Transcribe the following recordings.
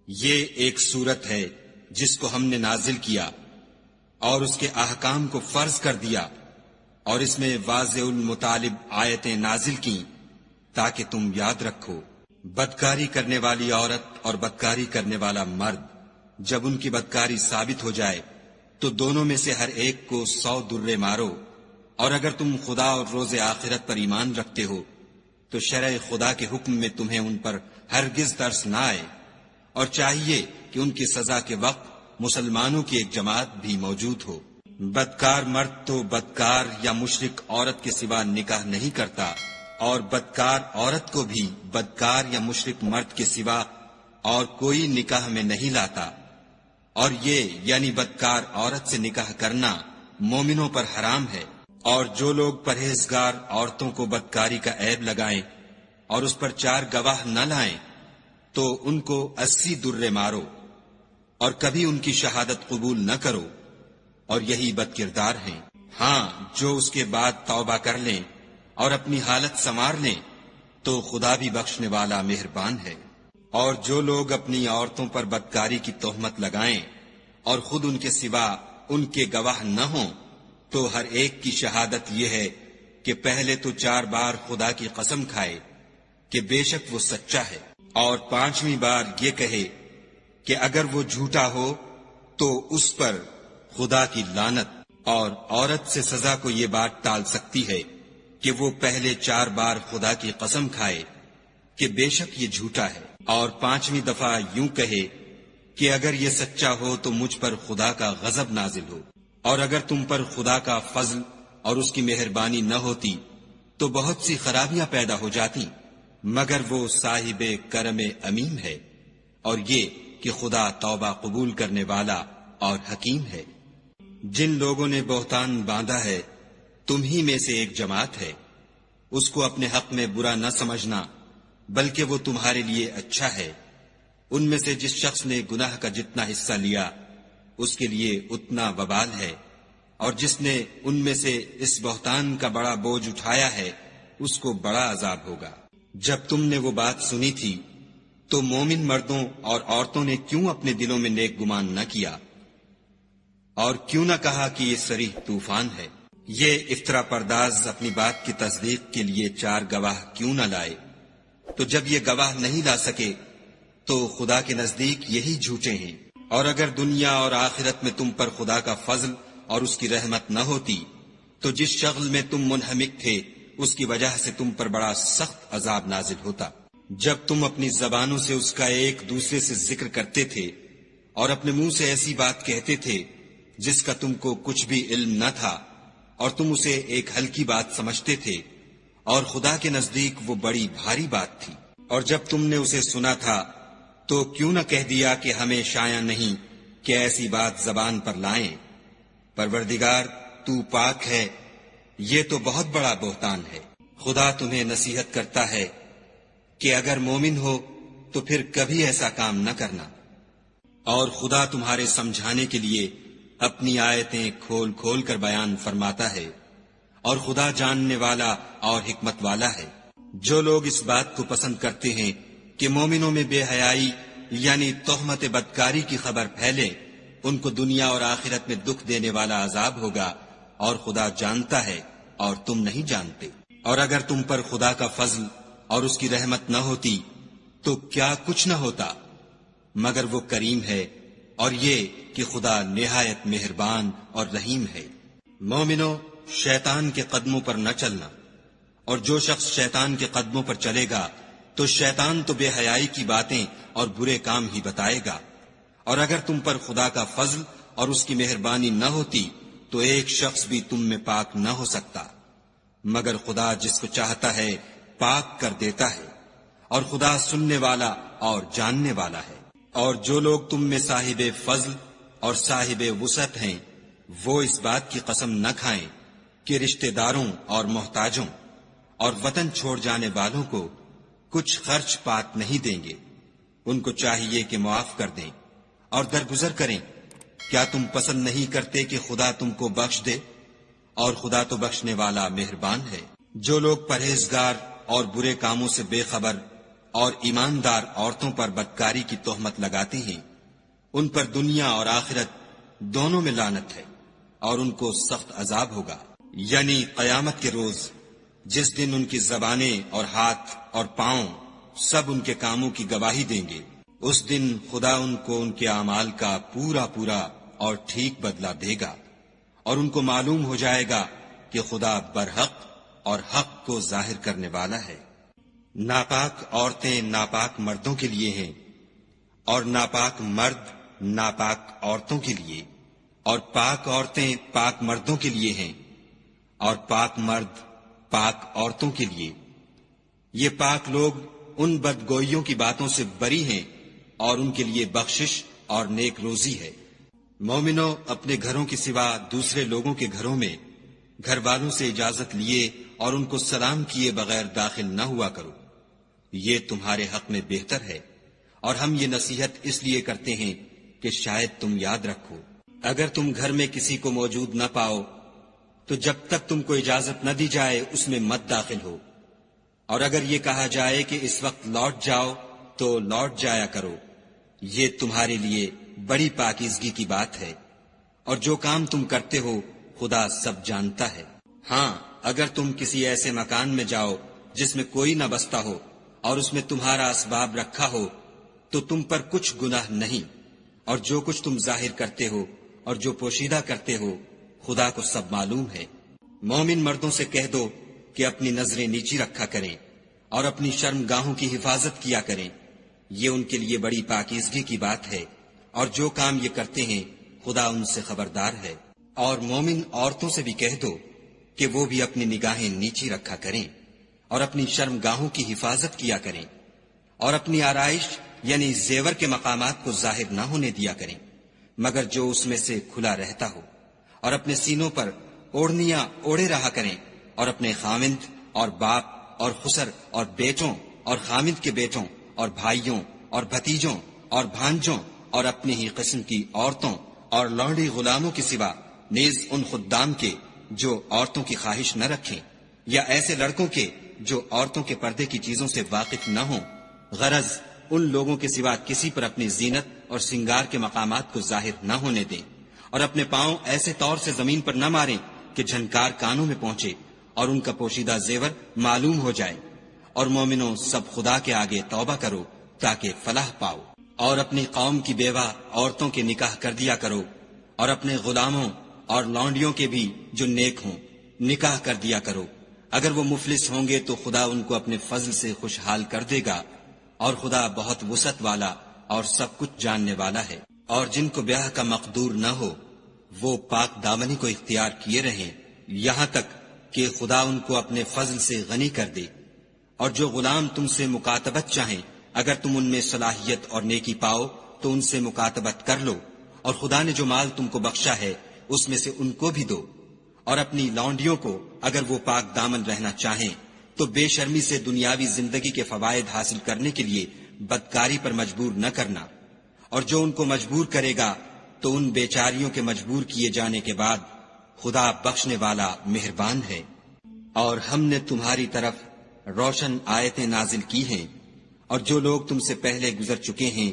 یہ ایک سورت ہے جس کو ہم نے نازل کیا اور اس کے احکام کو فرض کر دیا، اور اس میں واضح المطالب آیتیں نازل کی تاکہ تم یاد رکھو۔ بدکاری کرنے والی عورت اور بدکاری کرنے والا مرد جب ان کی بدکاری ثابت ہو جائے تو دونوں میں سے ہر ایک کو 100 درے مارو، اور اگر تم خدا اور روز آخرت پر ایمان رکھتے ہو تو شرع خدا کے حکم میں تمہیں ان پر ہرگز ترس نہ آئے، اور چاہیے کہ ان کی سزا کے وقت مسلمانوں کی ایک جماعت بھی موجود ہو۔ بدکار مرد تو بدکار یا مشرک عورت کے سوا نکاح نہیں کرتا، اور بدکار عورت کو بھی بدکار یا مشرک مرد کے سوا اور کوئی نکاح میں نہیں لاتا، اور یہ یعنی بدکار عورت سے نکاح کرنا مومنوں پر حرام ہے۔ اور جو لوگ پرہیزگار عورتوں کو بدکاری کا عیب لگائیں اور اس پر 4 گواہ نہ لائیں تو ان کو 80 درے مارو، اور کبھی ان کی شہادت قبول نہ کرو، اور یہی بد کردار ہیں۔ ہاں، جو اس کے بعد توبہ کر لیں اور اپنی حالت سنوار لیں تو خدا بھی بخشنے والا مہربان ہے۔ اور جو لوگ اپنی عورتوں پر بدکاری کی تہمت لگائیں اور خود ان کے سوا ان کے گواہ نہ ہوں تو ہر ایک کی شہادت یہ ہے کہ پہلے تو 4 بار خدا کی قسم کھائے کہ بے شک وہ سچا ہے، اور 5ویں بار یہ کہے کہ اگر وہ جھوٹا ہو تو اس پر خدا کی لعنت۔ اور عورت سے سزا کو یہ بات ٹال سکتی ہے کہ وہ پہلے 4 بار خدا کی قسم کھائے کہ بے شک یہ جھوٹا ہے، اور 5ویں دفعہ یوں کہے کہ اگر یہ سچا ہو تو مجھ پر خدا کا غضب نازل ہو۔ اور اگر تم پر خدا کا فضل اور اس کی مہربانی نہ ہوتی تو بہت سی خرابیاں پیدا ہو جاتی، مگر وہ صاحب کرم امیم ہے، اور یہ کہ خدا توبہ قبول کرنے والا اور حکیم ہے۔ جن لوگوں نے بہتان باندھا ہے تم ہی میں سے ایک جماعت ہے، اس کو اپنے حق میں برا نہ سمجھنا بلکہ وہ تمہارے لیے اچھا ہے۔ ان میں سے جس شخص نے گناہ کا جتنا حصہ لیا اس کے لیے اتنا وبال ہے، اور جس نے ان میں سے اس بہتان کا بڑا بوجھ اٹھایا ہے اس کو بڑا عذاب ہوگا۔ جب تم نے وہ بات سنی تھی تو مومن مردوں اور عورتوں نے کیوں اپنے دلوں میں نیک گمان نہ کیا، اور کیوں نہ کہا کہ یہ صریح طوفان ہے؟ یہ افطرا پرداز اپنی بات کی تصدیق کے لیے 4 گواہ کیوں نہ لائے؟ تو جب یہ گواہ نہیں لا سکے تو خدا کے نزدیک یہی جھوٹے ہیں۔ اور اگر دنیا اور آخرت میں تم پر خدا کا فضل اور اس کی رحمت نہ ہوتی تو جس شغل میں تم منہمک تھے اس کی وجہ سے تم پر بڑا سخت عذاب نازل ہوتا۔ جب تم اپنی زبانوں سے اس کا ایک دوسرے سے ذکر کرتے تھے اور اپنے منہ سے ایسی بات کہتے تھے جس کا تم کو کچھ بھی علم نہ تھا، اور تم اسے ایک ہلکی بات سمجھتے تھے، اور خدا کے نزدیک وہ بڑی بھاری بات تھی۔ اور جب تم نے اسے سنا تھا تو کیوں نہ کہہ دیا کہ ہمیں شایع نہیں کہ ایسی بات زبان پر لائیں؟ پروردگار تو پاک ہے، یہ تو بہت بڑا بہتان ہے۔ خدا تمہیں نصیحت کرتا ہے کہ اگر مومن ہو تو پھر کبھی ایسا کام نہ کرنا، اور خدا تمہارے سمجھانے کے لیے اپنی آیتیں کھول کھول کر بیان فرماتا ہے، اور خدا جاننے والا اور حکمت والا ہے۔ جو لوگ اس بات کو پسند کرتے ہیں کہ مومنوں میں بے حیائی یعنی تہمت بدکاری کی خبر پھیلے، ان کو دنیا اور آخرت میں دکھ دینے والا عذاب ہوگا، اور خدا جانتا ہے اور تم نہیں جانتے۔ اور اگر تم پر خدا کا فضل اور اس کی رحمت نہ ہوتی تو کیا کچھ نہ ہوتا، مگر وہ کریم ہے، اور یہ کہ خدا نہایت مہربان اور رحیم ہے۔ مومنو، شیطان کے قدموں پر نہ چلنا، اور جو شخص شیطان کے قدموں پر چلے گا تو شیطان تو بے حیائی کی باتیں اور برے کام ہی بتائے گا۔ اور اگر تم پر خدا کا فضل اور اس کی مہربانی نہ ہوتی تو ایک شخص بھی تم میں پاک نہ ہو سکتا، مگر خدا جس کو چاہتا ہے پاک کر دیتا ہے، اور خدا سننے والا اور جاننے والا ہے۔ اور جو لوگ تم میں صاحب فضل اور صاحب وسعت ہیں وہ اس بات کی قسم نہ کھائیں کہ رشتہ داروں اور محتاجوں اور وطن چھوڑ جانے والوں کو کچھ خرچ پات نہیں دیں گے۔ ان کو چاہیے کہ معاف کر دیں اور درگزر کریں۔ کیا تم پسند نہیں کرتے کہ خدا تم کو بخش دے؟ اور خدا تو بخشنے والا مہربان ہے۔ جو لوگ پرہیزگار اور برے کاموں سے بے خبر اور ایماندار عورتوں پر بدکاری کی تہمت لگاتے ہیں ان پر دنیا اور آخرت دونوں میں لعنت ہے اور ان کو سخت عذاب ہوگا، یعنی قیامت کے روز جس دن ان کی زبانیں اور ہاتھ اور پاؤں سب ان کے کاموں کی گواہی دیں گے، اس دن خدا ان کو ان کے اعمال کا پورا پورا اور ٹھیک بدلہ دے گا، اور ان کو معلوم ہو جائے گا کہ خدا برحق اور حق کو ظاہر کرنے والا ہے۔ ناپاک عورتیں ناپاک مردوں کے لیے ہیں، اور ناپاک مرد ناپاک عورتوں کے لیے، اور پاک عورتیں پاک مردوں کے لیے ہیں، اور پاک مرد پاک عورتوں کے لیے۔ یہ پاک لوگ ان بدگوئیوں کی باتوں سے بری ہیں اور ان کے لیے بخشش اور نیک روزی ہے۔ مومنو، اپنے گھروں کے سوا دوسرے لوگوں کے گھروں میں گھر والوں سے اجازت لیے اور ان کو سلام کیے بغیر داخل نہ ہوا کرو، یہ تمہارے حق میں بہتر ہے، اور ہم یہ نصیحت اس لیے کرتے ہیں کہ شاید تم یاد رکھو۔ اگر تم گھر میں کسی کو موجود نہ پاؤ تو جب تک تم کو اجازت نہ دی جائے اس میں مت داخل ہو، اور اگر یہ کہا جائے کہ اس وقت لوٹ جاؤ تو لوٹ جایا کرو، یہ تمہارے لیے بڑی پاکیزگی کی بات ہے، اور جو کام تم کرتے ہو خدا سب جانتا ہے۔ ہاں، اگر تم کسی ایسے مکان میں جاؤ جس میں کوئی نہ بستا ہو اور اس میں تمہارا اسباب رکھا ہو تو تم پر کچھ گناہ نہیں، اور جو کچھ تم ظاہر کرتے ہو اور جو پوشیدہ کرتے ہو خدا کو سب معلوم ہے۔ مومن مردوں سے کہہ دو کہ اپنی نظریں نیچی رکھا کریں اور اپنی شرم گاہوں کی حفاظت کیا کریں، یہ ان کے لیے بڑی پاکیزگی کی بات ہے، اور جو کام یہ کرتے ہیں خدا ان سے خبردار ہے۔ اور مومن عورتوں سے بھی کہہ دو کہ وہ بھی اپنی نگاہیں نیچی رکھا کریں اور اپنی شرم گاہوں کی حفاظت کیا کریں، اور اپنی آرائش یعنی زیور کے مقامات کو ظاہر نہ ہونے دیا کریں مگر جو اس میں سے کھلا رہتا ہو، اور اپنے سینوں پر اوڑھنیاں اوڑھے رہا کریں، اور اپنے خامند اور باپ اور خسر اور بیٹوں اور خامند کے بیٹوں اور بھائیوں اور بھتیجوں اور بھانجوں اور اپنی ہی قسم کی عورتوں اور لونڈی غلاموں کے سوا نیز ان خدام کے جو عورتوں کی خواہش نہ رکھیں، یا ایسے لڑکوں کے جو عورتوں کے پردے کی چیزوں سے واقف نہ ہوں، غرض ان لوگوں کے سوا کسی پر اپنی زینت اور سنگار کے مقامات کو ظاہر نہ ہونے دیں، اور اپنے پاؤں ایسے طور سے زمین پر نہ ماریں کہ جھنکار کانوں میں پہنچے اور ان کا پوشیدہ زیور معلوم ہو جائے۔ اور مومنوں، سب خدا کے آگے توبہ کرو تاکہ فلاح پاؤ، اور اپنی قوم کی بیوہ عورتوں کے نکاح کر دیا کرو، اور اپنے غلاموں اور لونڈیوں کے بھی جو نیک ہوں نکاح کر دیا کرو۔ اگر وہ مفلس ہوں گے تو خدا ان کو اپنے فضل سے خوشحال کر دے گا، اور خدا بہت وسعت والا اور سب کچھ جاننے والا ہے۔ اور جن کو بیاہ کا مقدور نہ ہو وہ پاک دامنی کو اختیار کیے رہیں یہاں تک کہ خدا ان کو اپنے فضل سے غنی کر دے۔ اور جو غلام تم سے مکاتبت چاہیں، اگر تم ان میں صلاحیت اور نیکی پاؤ تو ان سے مکاتبت کر لو، اور خدا نے جو مال تم کو بخشا ہے اس میں سے ان کو بھی دو۔ اور اپنی لونڈیوں کو اگر وہ پاک دامن رہنا چاہیں تو بے شرمی سے دنیاوی زندگی کے فوائد حاصل کرنے کے لیے بدکاری پر مجبور نہ کرنا، اور جو ان کو مجبور کرے گا تو ان بیچاریوں کے مجبور کیے جانے کے بعد خدا بخشنے والا مہربان ہے۔ اور ہم نے تمہاری طرف روشن آیتیں نازل کی ہیں، اور جو لوگ تم سے پہلے گزر چکے ہیں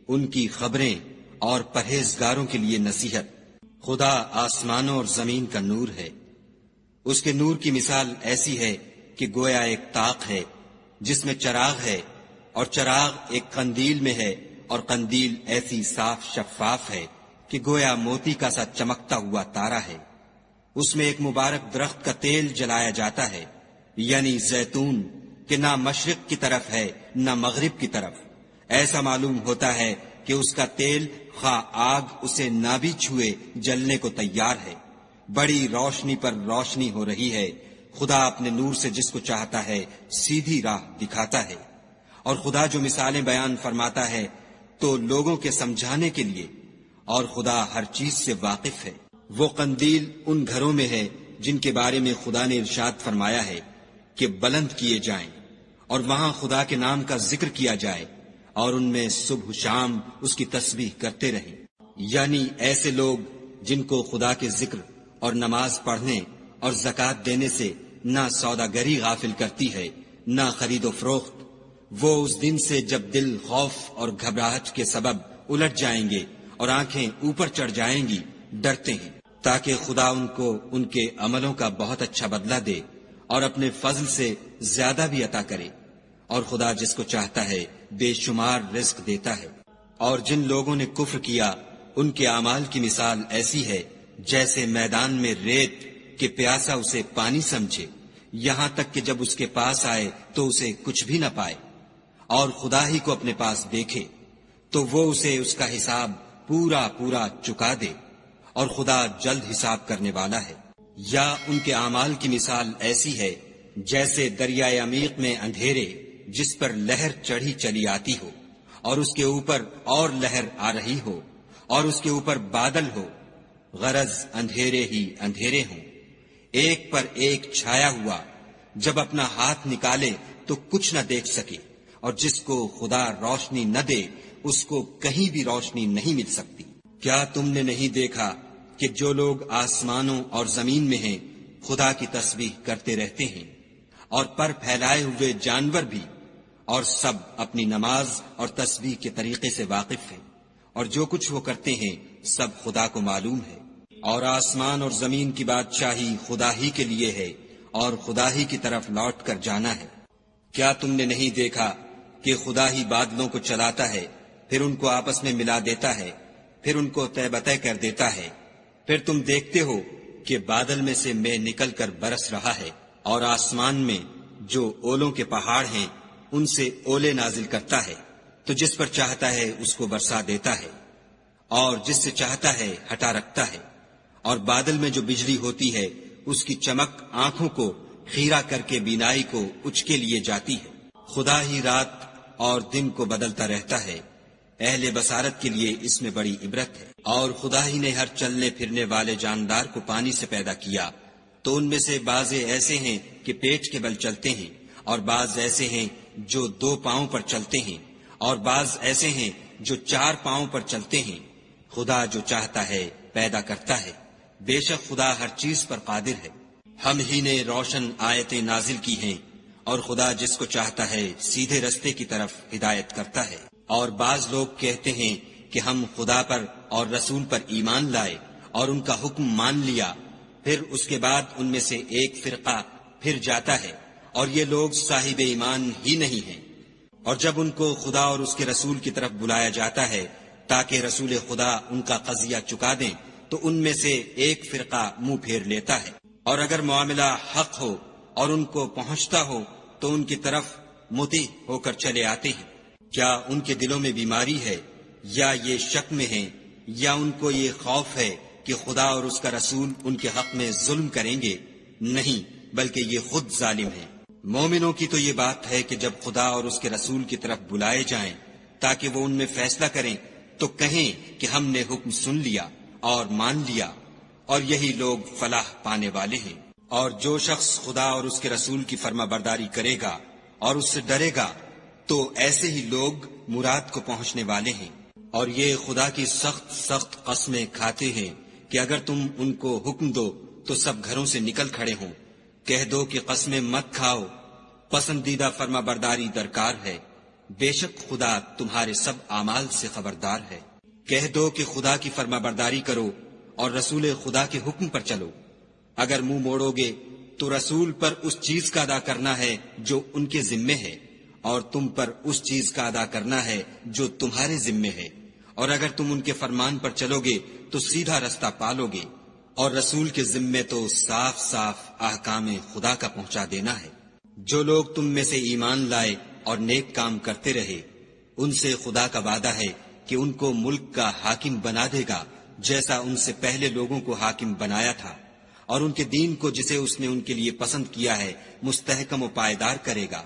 ان کی خبریں اور پرہیزگاروں کے لیے نصیحت۔ خدا آسمانوں اور زمین کا نور ہے، اس کے نور کی مثال ایسی ہے کہ گویا ایک طاق ہے جس میں چراغ ہے، اور چراغ ایک قندیل میں ہے، اور قندیل ایسی صاف شفاف ہے کہ گویا موتی کا سا چمکتا ہوا تارا ہے۔ اس میں ایک مبارک درخت کا تیل جلایا جاتا ہے، یعنی زیتون، کہ نہ مشرق کی طرف ہے نہ مغرب کی طرف۔ ایسا معلوم ہوتا ہے کہ اس کا تیل خواہ آگ اسے نہ بھی چھوئے جلنے کو تیار ہے۔ بڑی روشنی پر روشنی ہو رہی ہے، خدا اپنے نور سے جس کو چاہتا ہے سیدھی راہ دکھاتا ہے۔ اور خدا جو مثالیں بیان فرماتا ہے تو لوگوں کے سمجھانے کے لیے، اور خدا ہر چیز سے واقف ہے۔ وہ قندیل ان گھروں میں ہے جن کے بارے میں خدا نے ارشاد فرمایا ہے کہ بلند کیے جائیں، اور وہاں خدا کے نام کا ذکر کیا جائے، اور ان میں صبح شام اس کی تسبیح کرتے رہیں، یعنی ایسے لوگ جن کو خدا کے ذکر اور نماز پڑھنے اور زکوٰۃ دینے سے نہ سوداگری غافل کرتی ہے نہ خرید و فروخت، وہ اس دن سے جب دل خوف اور گھبراہٹ کے سبب الٹ جائیں گے اور آنکھیں اوپر چڑھ جائیں گی ڈرتے ہیں، تاکہ خدا ان کو ان کے عملوں کا بہت اچھا بدلہ دے اور اپنے فضل سے زیادہ بھی عطا کرے، اور خدا جس کو چاہتا ہے بے شمار رزق دیتا ہے۔ اور جن لوگوں نے کفر کیا ان کے اعمال کی مثال ایسی ہے جیسے میدان میں ریت کہ پیاسا اسے پانی سمجھے، یہاں تک کہ جب اس کے پاس آئے تو اسے کچھ بھی نہ پائے، اور خدا ہی کو اپنے پاس دیکھے تو وہ اسے اس کا حساب پورا پورا چکا دے، اور خدا جلد حساب کرنے والا ہے۔ یا ان کے اعمال کی مثال ایسی ہے جیسے دریائے عمیق میں اندھیرے جس پر لہر چڑھی چلی آتی ہو، اور اس کے اوپر اور لہر آ رہی ہو، اور اس کے اوپر بادل ہو، غرض اندھیرے ہی اندھیرے ہوں، ایک پر ایک چھایا ہوا، جب اپنا ہاتھ نکالے تو کچھ نہ دیکھ سکے، اور جس کو خدا روشنی نہ دے اس کو کہیں بھی روشنی نہیں مل سکتی۔ کیا تم نے نہیں دیکھا کہ جو لوگ آسمانوں اور زمین میں ہیں خدا کی تسبیح کرتے رہتے ہیں، اور پر پھیلائے ہوئے جانور بھی، اور سب اپنی نماز اور تسبیح کے طریقے سے واقف ہیں، اور جو کچھ وہ کرتے ہیں سب خدا کو معلوم ہے۔ اور آسمان اور زمین کی بادشاہی خدا ہی کے لیے ہے، اور خدا ہی کی طرف لوٹ کر جانا ہے۔ کیا تم نے نہیں دیکھا کہ خدا ہی بادلوں کو چلاتا ہے، پھر ان کو آپس میں ملا دیتا ہے، پھر ان کو طے بطے کر دیتا ہے، پھر تم دیکھتے ہو کہ بادل میں سے مے نکل کر برس رہا ہے، اور آسمان میں جو اولوں کے پہاڑ ہیں ان سے اولے نازل کرتا ہے، تو جس پر چاہتا ہے اس کو برسا دیتا ہے، اور جس سے چاہتا ہے ہٹا رکھتا ہے۔ اور بادل میں جو بجلی ہوتی ہے اس کی چمک آنکھوں کو خیرہ کر کے بینائی کو اچکے لیے جاتی ہے۔ خدا ہی رات اور دن کو بدلتا رہتا ہے، اہل بصارت کے لیے اس میں بڑی عبرت ہے۔ اور خدا ہی نے ہر چلنے پھرنے والے جاندار کو پانی سے پیدا کیا، تو ان میں سے بعض ایسے ہیں کہ پیٹ کے بل چلتے ہیں، اور بعض ایسے ہیں جو 2 پاؤں پر چلتے ہیں، اور بعض ایسے ہیں جو 4 پاؤں پر چلتے ہیں۔ خدا جو چاہتا ہے پیدا کرتا ہے، بے شک خدا ہر چیز پر قادر ہے۔ ہم ہی نے روشن آیتیں نازل کی ہیں، اور خدا جس کو چاہتا ہے سیدھے رستے کی طرف ہدایت کرتا ہے۔ اور بعض لوگ کہتے ہیں کہ ہم خدا پر اور رسول پر ایمان لائے اور ان کا حکم مان لیا، پھر اس کے بعد ان میں سے ایک فرقہ پھر جاتا ہے، اور یہ لوگ صاحب ایمان ہی نہیں ہیں۔ اور جب ان کو خدا اور اس کے رسول کی طرف بلایا جاتا ہے تاکہ رسول خدا ان کا قضیہ چکا دیں، تو ان میں سے ایک فرقہ منہ پھیر لیتا ہے۔ اور اگر معاملہ حق ہو اور ان کو پہنچتا ہو تو ان کی طرف مطیع ہو کر چلے آتے ہیں۔ کیا ان کے دلوں میں بیماری ہے، یا یہ شک میں ہیں، یا ان کو یہ خوف ہے کہ خدا اور اس کا رسول ان کے حق میں ظلم کریں گے؟ نہیں، بلکہ یہ خود ظالم ہیں۔ مومنوں کی تو یہ بات ہے کہ جب خدا اور اس کے رسول کی طرف بلائے جائیں تاکہ وہ ان میں فیصلہ کریں تو کہیں کہ ہم نے حکم سن لیا اور مان لیا، اور یہی لوگ فلاح پانے والے ہیں۔ اور جو شخص خدا اور اس کے رسول کی فرما برداری کرے گا اور اس سے ڈرے گا تو ایسے ہی لوگ مراد کو پہنچنے والے ہیں۔ اور یہ خدا کی سخت سخت قسمیں کھاتے ہیں کہ اگر تم ان کو حکم دو تو سب گھروں سے نکل کھڑے ہوں۔ کہہ دو کہ قسمیں مت کھاؤ، پسندیدہ فرما برداری درکار ہے، بے شک خدا تمہارے سب اعمال سے خبردار ہے۔ کہہ دو کہ خدا کی فرما برداری کرو اور رسول خدا کے حکم پر چلو۔ اگر منہ موڑو گے تو رسول پر اس چیز کا ادا کرنا ہے جو ان کے ذمے ہے، اور تم پر اس چیز کا ادا کرنا ہے جو تمہارے ذمے ہے۔ اور اگر تم ان کے فرمان پر چلو گے تو سیدھا رستہ پالو گے، اور رسول کے ذمے تو صاف صاف احکام خدا کا پہنچا دینا ہے۔ جو لوگ تم میں سے ایمان لائے اور نیک کام کرتے رہے، ان سے خدا کا وعدہ ہے کہ ان کو ملک کا حاکم بنا دے گا جیسا ان سے پہلے لوگوں کو حاکم بنایا تھا، اور ان کے دین کو جسے اس نے ان کے لیے پسند کیا ہے مستحکم و پائیدار کرے گا،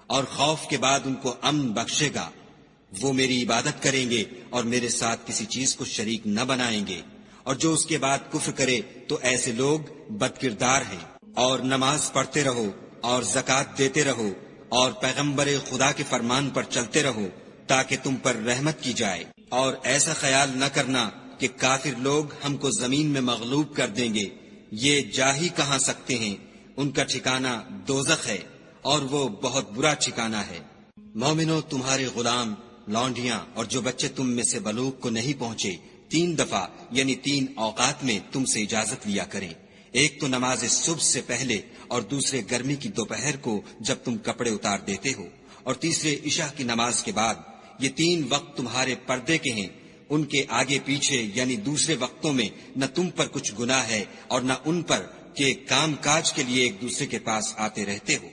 اور خوف کے بعد ان کو امن بخشے گا۔ وہ میری عبادت کریں گے اور میرے ساتھ کسی چیز کو شریک نہ بنائیں گے، اور جو اس کے بعد کفر کرے تو ایسے لوگ بدکردار ہیں۔ اور نماز پڑھتے رہو اور زکوٰۃ دیتے رہو اور پیغمبر خدا کے فرمان پر چلتے رہو تاکہ تم پر رحمت کی جائے، اور ایسا خیال نہ کرنا کہ کافر لوگ ہم کو زمین میں مغلوب کر دیں گے، یہ جا ہی کہاں سکتے ہیں، ان کا ٹھکانہ دوزخ ہے اور وہ بہت برا ٹھکانہ ہے۔ مومنو، تمہارے غلام، لونڈیاں اور جو بچے تم میں سے بلوغ کو نہیں پہنچے 3 دفعہ یعنی 3 اوقات میں تم سے اجازت لیا کریں، ایک تو نماز صبح سے پہلے اور دوسرے گرمی کی دوپہر کو جب تم کپڑے اتار دیتے ہو، اور تیسرے عشاء کی نماز کے بعد۔ یہ 3 وقت تمہارے پردے کے ہیں، ان کے آگے پیچھے یعنی دوسرے وقتوں میں نہ تم پر کچھ گناہ ہے اور نہ ان پر کہ کام کاج کے لیے ایک دوسرے کے پاس آتے رہتے ہو۔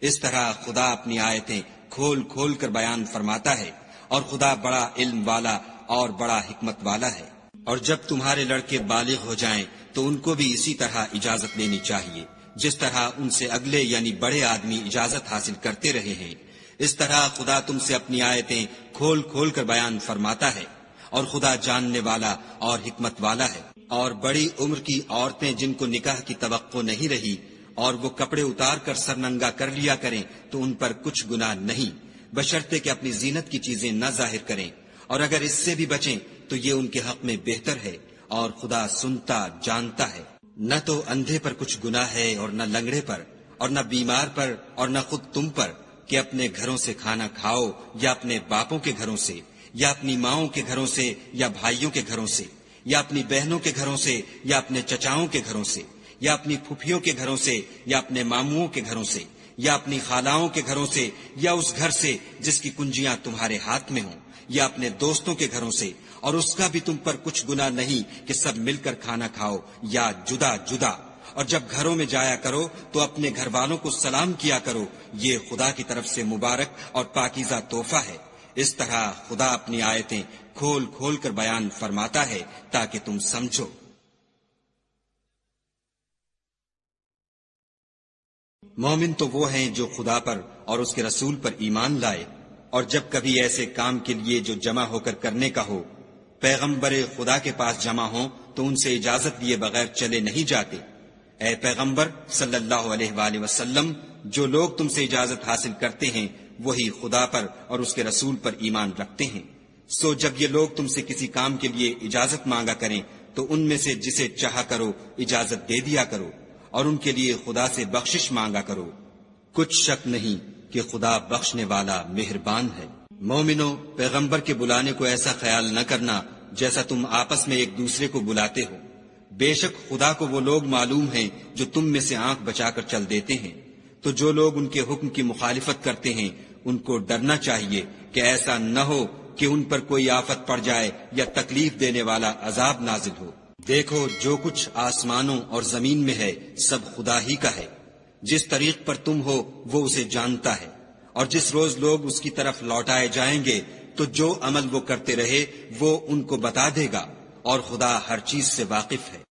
اس طرح خدا اپنی آیتیں کھول کھول کر بیان فرماتا ہے، اور خدا بڑا علم والا اور بڑا حکمت والا ہے۔ اور جب تمہارے لڑکے بالغ ہو جائیں تو ان کو بھی اسی طرح اجازت لینی چاہیے جس طرح ان سے اگلے یعنی بڑے آدمی اجازت حاصل کرتے رہے ہیں۔ اس طرح خدا تم سے اپنی آیتیں کھول کھول کر بیان فرماتا ہے، اور خدا جاننے والا اور حکمت والا ہے۔ اور بڑی عمر کی عورتیں جن کو نکاح کی توقع نہیں رہی اور وہ کپڑے اتار کر سرننگا کر لیا کریں تو ان پر کچھ گناہ نہیں، بشرطے کہ اپنی زینت کی چیزیں نہ ظاہر کریں، اور اگر اس سے بھی بچیں تو یہ ان کے حق میں بہتر ہے، اور خدا سنتا جانتا ہے۔ نہ تو اندھے پر کچھ گناہ ہے اور نہ لنگڑے پر اور نہ بیمار پر اور نہ خود تم پر کہ اپنے گھروں سے کھانا کھاؤ یا اپنے باپوں کے گھروں سے یا اپنی ماؤں کے گھروں سے یا بھائیوں کے گھروں سے یا اپنی بہنوں کے گھروں سے یا اپنے چچاؤں کے گھروں سے یا اپنی پھوپھیوں کے گھروں سے یا اپنے ماموؤں کے گھروں سے یا اپنی خالاؤں کے گھروں سے یا اس گھر سے جس کی کنجیاں تمہارے ہاتھ میں ہوں یا اپنے دوستوں کے گھروں سے، اور اس کا بھی تم پر کچھ گناہ نہیں کہ سب مل کر کھانا کھاؤ یا جدا جدا۔ اور جب گھروں میں جایا کرو تو اپنے گھر والوں کو سلام کیا کرو، یہ خدا کی طرف سے مبارک اور پاکیزہ تحفہ ہے۔ اس طرح خدا اپنی آیتیں کھول کھول کر بیان فرماتا ہے تاکہ تم سمجھو۔ مومن تو وہ ہیں جو خدا پر اور اس کے رسول پر ایمان لائے، اور جب کبھی ایسے کام کے لیے جو جمع ہو کر کرنے کا ہو پیغمبر خدا کے پاس جمع ہوں تو ان سے اجازت لیے بغیر چلے نہیں جاتے۔ اے پیغمبر صلی اللہ علیہ وآلہ وسلم، جو لوگ تم سے اجازت حاصل کرتے ہیں وہی خدا پر اور اس کے رسول پر ایمان رکھتے ہیں۔ سو جب یہ لوگ تم سے کسی کام کے لیے اجازت مانگا کریں تو ان میں سے جسے چاہا کرو اجازت دے دیا کرو، اور ان کے لیے خدا سے بخشش مانگا کرو، کچھ شک نہیں کہ خدا بخشنے والا مہربان ہے۔ مومنو، پیغمبر کے بلانے کو ایسا خیال نہ کرنا جیسا تم آپس میں ایک دوسرے کو بلاتے ہو، بے شک خدا کو وہ لوگ معلوم ہیں جو تم میں سے آنکھ بچا کر چل دیتے ہیں۔ تو جو لوگ ان کے حکم کی مخالفت کرتے ہیں ان کو ڈرنا چاہیے کہ ایسا نہ ہو کہ ان پر کوئی آفت پڑ جائے یا تکلیف دینے والا عذاب نازل ہو۔ دیکھو، جو کچھ آسمانوں اور زمین میں ہے سب خدا ہی کا ہے، جس طریق پر تم ہو وہ اسے جانتا ہے، اور جس روز لوگ اس کی طرف لوٹائے جائیں گے تو جو عمل وہ کرتے رہے وہ ان کو بتا دے گا، اور خدا ہر چیز سے واقف ہے۔